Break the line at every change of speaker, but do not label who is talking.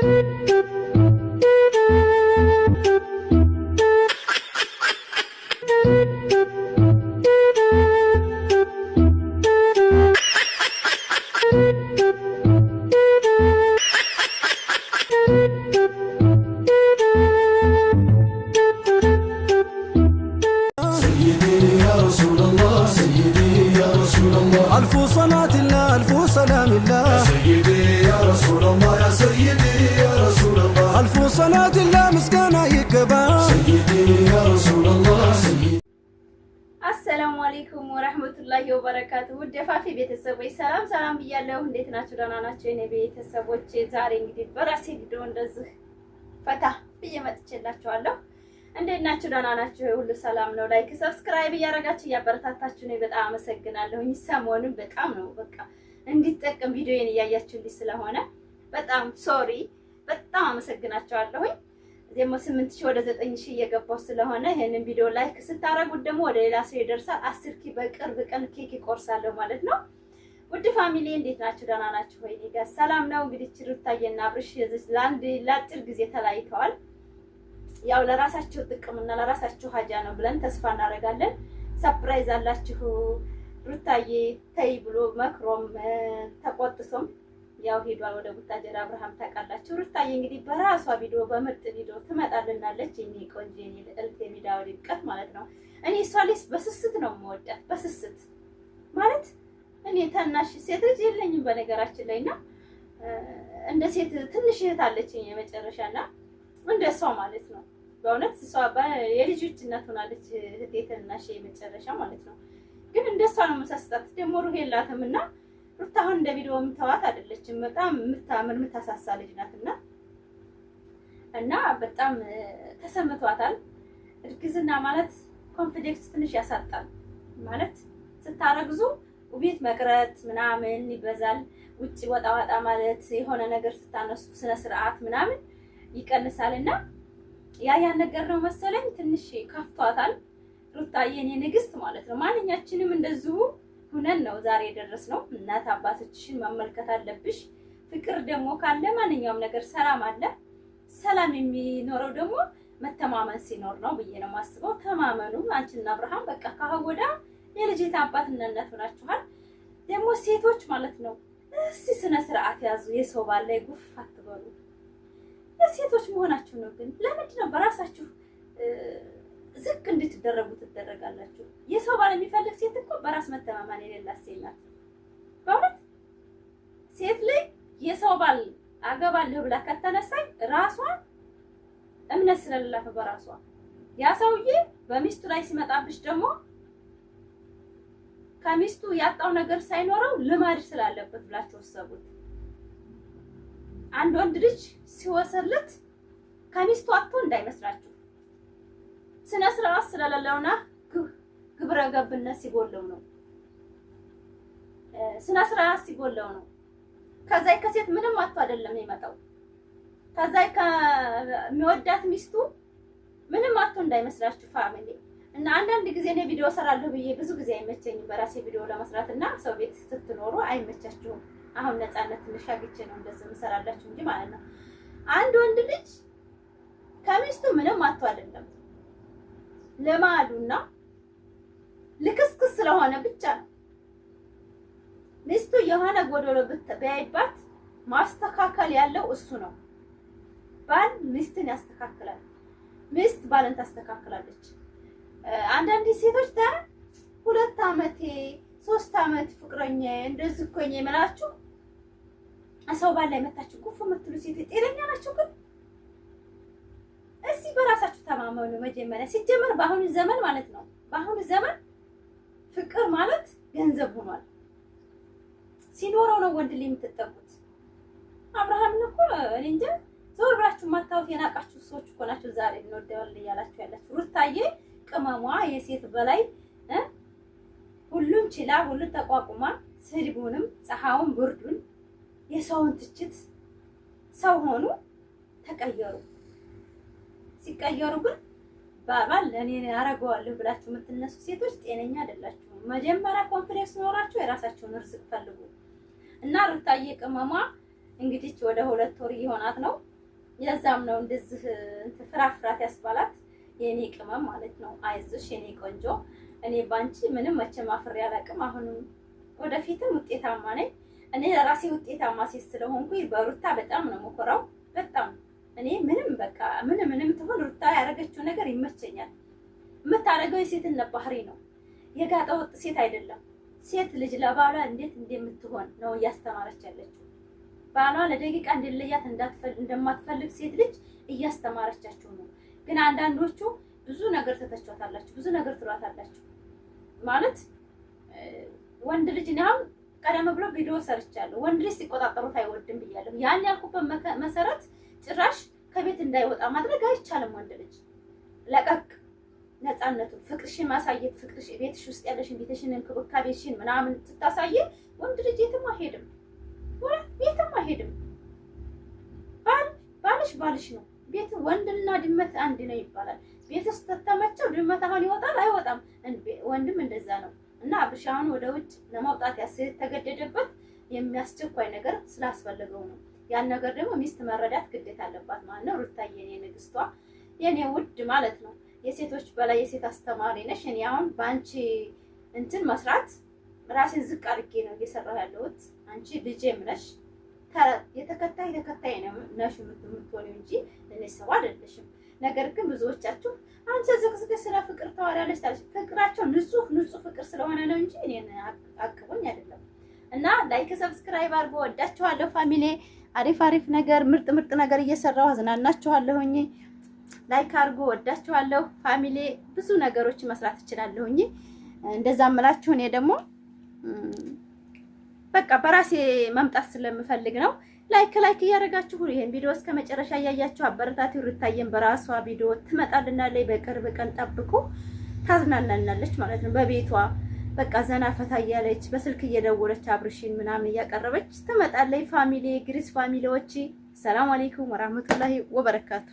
ألف صلاة الله ألف سلام الله يا سيدي يا رسول الله يا سيدي يا رسول الله ألف صلاة الله مسكنا يكبا سيدي يا رسول الله سيدي.
السلام عليكم ورحمة الله وبركاته. ودفع في بيت السبوي سلام بيالله هنديت ناتشو دانا ناتشو بيت السبوي زاري نجدي براسي بدون دزه فتح بيجمع تشيلاتشو الله እንዴት ናችሁ? ደህና ናችሁ? ሁሉ ሰላም ነው? ላይክ ሰብስክራይብ እያደረጋችሁ እያበረታታችሁ ነው። በጣም አመሰግናለሁ። ሰሞኑን በጣም ነው በቃ እንዲጠቀም ቪዲዮዬን እያያችሁልኝ ስለሆነ በጣም ሶሪ፣ በጣም አመሰግናችኋለሁ። ደግሞ 8000 ወደ 9000 እየገባው ስለሆነ ይሄንን ቪዲዮ ላይክ ስታረጉት ደግሞ ወደ ሌላ ሰው ይደርሳል። 10 በቅርብ ቀን ኬክ ይቆርሳለሁ ማለት ነው። ውድ ፋሚሊ እንዴት ናችሁ? ደህና ናችሁ ወይ? ጋር ሰላም ነው። እንግዲህ ሩታዬና አብርሽ ለአጭር ጊዜ ተለያይተዋል። ያው ለራሳቸው ጥቅምና ለራሳቸው ሀጃ ነው ብለን ተስፋ እናደርጋለን። ሰርፕራይዝ አላችሁ። ሩታዬ ተይ ብሎ መክሮም ተቆጥቶም ያው ሄዷል ወደ ቡታጀራ። አብርሃም ታውቃላችሁ። ሩታዬ እንግዲህ በራሷ ቪዲዮ በምርጥ ቪዲዮ ትመጣልናለች። እኔ ቆንጆ እኔ ልዕልት የሚዳው ልቀት ማለት ነው። እኔ ሷሊስ በስስት ነው የምወዳት። በስስት ማለት እኔ ታናሽ ሴት ልጅ የለኝም በነገራችን ላይና እንደ ሴት ትንሽ እህት አለችኝ የመጨረሻና እንደሷ ማለት ነው። በእውነት እሷ የልጆች እናት ሆናለች እህቴና ሼ መጨረሻ ማለት ነው። ግን እንደሷ ነው መሳሳት ደግሞ ሩህ የላትምና ሩታ አሁን እንደ ቪዲዮ የምታዋት አይደለችም። በጣም የምታምር የምታሳሳ ልጅ ናትና እና በጣም ተሰምቷታል። እርግዝና ማለት ኮንፊደንስ ትንሽ ያሳጣል ማለት ስታረግዙ ቤት መቅረት ምናምን ይበዛል። ውጪ ወጣ ማለት የሆነ ነገር ስታነሱ ስነ ስርዓት ምናምን ይቀንሳልና ያን ነገር ነው መሰለኝ ትንሽ ከፍቷታል። ሩታዬ የኔ ንግስት ማለት ነው። ማንኛችንም እንደዚሁ ሁነን ነው ዛሬ የደረስነው። እናት አባቶችሽን መመልከት አለብሽ። ፍቅር ደግሞ ካለ ማንኛውም ነገር ሰላም አለ። ሰላም የሚኖረው ደግሞ መተማመን ሲኖር ነው ብዬ ነው ማስበው። ተማመኑ። አንቺና አብርሃም በቃ ካወዳ የልጅት አባትና እናት ሆናችኋል። ደግሞ ሴቶች ማለት ነው እስቲ ስነ ስርዓት ያዙ። የሰው ባል ላይ ጉፍ አትበሉ። ሴቶች መሆናችሁ ነው። ግን ለምንድን ነው በራሳችሁ ዝቅ እንድትደረጉ ትደረጋላችሁ? የሰው ባል የሚፈልግ ሴት እኮ በራስ መተማመን የሌላት ሴት ናት። በእውነት ሴት ላይ የሰው ባል አገባለሁ ብላ ከተነሳኝ ራሷ እምነት ስለሌላት በራሷ ያ ሰውዬ በሚስቱ ላይ ሲመጣብሽ ደግሞ ከሚስቱ ያጣው ነገር ሳይኖረው ልማድ ስላለበት ብላችሁ ወሰቡት። አንድ ወንድ ልጅ ሲወሰለት ከሚስቱ አጥቶ እንዳይመስላችሁ ስነ ስርዓት ስለሌለውና ግብረ ገብነት ሲጎለው ነው። ስነ ስርዓት ሲጎለው ነው። ከዛይ ከሴት ምንም አጥቶ አይደለም የሚመጣው። ከዛይ ከሚወዳት ሚስቱ ምንም አጥቶ እንዳይመስላችሁ ፋሚሊ። እና አንዳንድ ጊዜ እኔ ቪዲዮ ሰራለሁ ብዬ ብዙ ጊዜ አይመቸኝም በራሴ ቪዲዮ ለመስራትና ሰው ቤት ስትኖሩ አይመቻችሁም። አሁን ነፃነት ልሻግቼ ነው እንደዚህ እንሰራላችሁ እንጂ ማለት ነው። አንድ ወንድ ልጅ ከሚስቱ ምንም አጥቶ አይደለም ለማዱና ልክስክስ ስለሆነ ብቻ ነው። ሚስቱ የሆነ ጎዶሎ ቢያይባት ማስተካከል ያለው እሱ ነው። ባል ሚስትን ያስተካክላል፣ ሚስት ባልን ታስተካክላለች። አንዳንድ ሴቶች 2 አመቴ 3 አመት ፍቅረኛ እንደዚህ እኮ ነው የምላችሁ ሰው ባል ላይ መታችሁ ጉፍ የምትሉ ሴት ጤነኛ ናችሁ? ግን እስቲ በራሳችሁ ተማመኑ። መጀመሪያ ሲጀመር በአሁኑ ዘመን ማለት ነው በአሁኑ ዘመን ፍቅር ማለት ገንዘብ ሆኗል። ሲኖረው ነው ወንድ ላይ የምትጠቁት። አብርሃም እኮ እኔ እንጃ ዞር ብላችሁ ማታውት የናቃችሁ ሰዎች እኮ ናችሁ ዛሬ እንወደዋለን እያላችሁ ያላችሁ። ሩታዬ ቅመሟ የሴት በላይ ሁሉን ችላ ሁሉን ተቋቁማ ስድቡንም ፀሐዩን ብርዱን የሰውን ትችት ሰው ሆኑ ተቀየሩ። ሲቀየሩ ግን ባባል ለኔ አረጋዋለሁ ብላችሁ የምትነሱ ሴቶች ጤነኛ አይደላችሁም። መጀመሪያ ኮንፊደንስ ኖራችሁ የራሳችሁን ርዝቅ ፈልጉ። እና ሩታዬ ቅመሟ እንግዲህ ወደ 2 ወር ይሆናት ነው የዛም ነው እንደዚህ ፍራፍራት ያስባላት የኔ ቅመም ማለት ነው። አይዞሽ የኔ ቆንጆ፣ እኔ ባንቺ ምንም መቼም አፍሬ አላውቅም። አሁንም ወደፊትም ውጤታማ ነኝ። እኔ ለራሴ ውጤታማ ሴት ስለሆንኩኝ በሩታ በጣም ነው የምኮራው። በጣም እኔ ምንም ትሆን ሩታ ያደረገችው ነገር ይመቸኛል። የምታደርገው የሴትነት ባህሪ ነው። የጋጠ ወጥ ሴት አይደለም። ሴት ልጅ ለባሏ እንዴት እንደምትሆን ነው እያስተማረች ያለችው። ባሏ ለደቂቃ እንዲለያት እንደማትፈልግ ሴት ልጅ እያስተማረቻችሁ ነው። ግን አንዳንዶቹ ብዙ ነገር ተተቻታላችሁ፣ ብዙ ነገር ትሏታላችሁ። ማለት ወንድ ልጅ ነው ቀደም ብሎ ቪዲዮ ሰርቻለሁ። ወንድ ልጅ ሲቆጣጠሩት አይወድም ብያለሁ። ያን ያልኩበት መሰረት ጭራሽ ከቤት እንዳይወጣ ማድረግ አይቻልም። ወንድ ልጅ ለቀቅ ነፃነቱን፣ ፍቅርሽን ማሳየት፣ ፍቅርሽ ቤትሽ ውስጥ ያለሽን ቤትሽን እንክብካቤሽን ምናምን ስታሳይ ወንድ ልጅ የትም አይሄድም፣ የትም አይሄድም። ባልሽ ነው። ቤት ወንድና ድመት አንድ ነው ይባላል። ቤት ውስጥ ተተመቸው ድመት አሁን ይወጣል አይወጣም። ወንድም እንደዛ ነው። እና አብርሽ አሁን ወደ ውጭ ለማውጣት ያስተገደደበት የሚያስቸኳይ ነገር ስላስፈልገው ነው። ያን ነገር ደግሞ ሚስት መረዳት ግዴታ አለባት ማለት ነው። ሩታዬ የኔ ንግስቷ የኔ ውድ ማለት ነው። የሴቶች በላይ የሴት አስተማሪ ነሽ። እኔ አሁን በአንቺ እንትን መስራት ራሴን ዝቅ አድርጌ ነው እየሰራሁ ያለሁት። አንቺ ልጄም ነሽ፣ ተከታይ ነሽ የምትሆኚው እንጂ እኔ ሰው አይደለሽም። ነገር ግን ብዙዎቻችሁ አንቺ ዝቅዝቅ ስለ ፍቅር ታወሪያለሽ ታለሽ። ፍቅራቸው ንጹህ ፍቅር ስለሆነ ነው እንጂ እኔን አቅቦኝ አይደለም። እና ላይክ ሰብስክራይብ አድርጎ ወዳችኋለሁ ፋሚሊ። አሪፍ ነገር ምርጥ ነገር እየሰራሁ አዝናናችኋለሁኝ። ላይክ አድርጎ ወዳችኋለሁ ፋሚሊ። ብዙ ነገሮች መስራት እችላለሁኝ። እንደዛ አምላችሁ እኔ ደግሞ በቃ በራሴ መምጣት ስለምፈልግ ነው። ላይክ እያደረጋችሁ ይሄን ቪዲዮ እስከ መጨረሻ እያያችሁ አበረታቱ። ሩታዬን በራሷ ቪዲዮ ትመጣልናለች። በቅርብ ቀን ጠብቁ። ታዝናናናለች ማለት ነው። በቤቷ በቃ ዘና ፈታ እያለች በስልክ እየደወለች አብርሽን ምናምን እያቀረበች ትመጣለች። ፋሚሊ ግሪስ ፋሚሊዎች ሰላም አለይኩም ወራህመቱላሂ ወበረካቱ።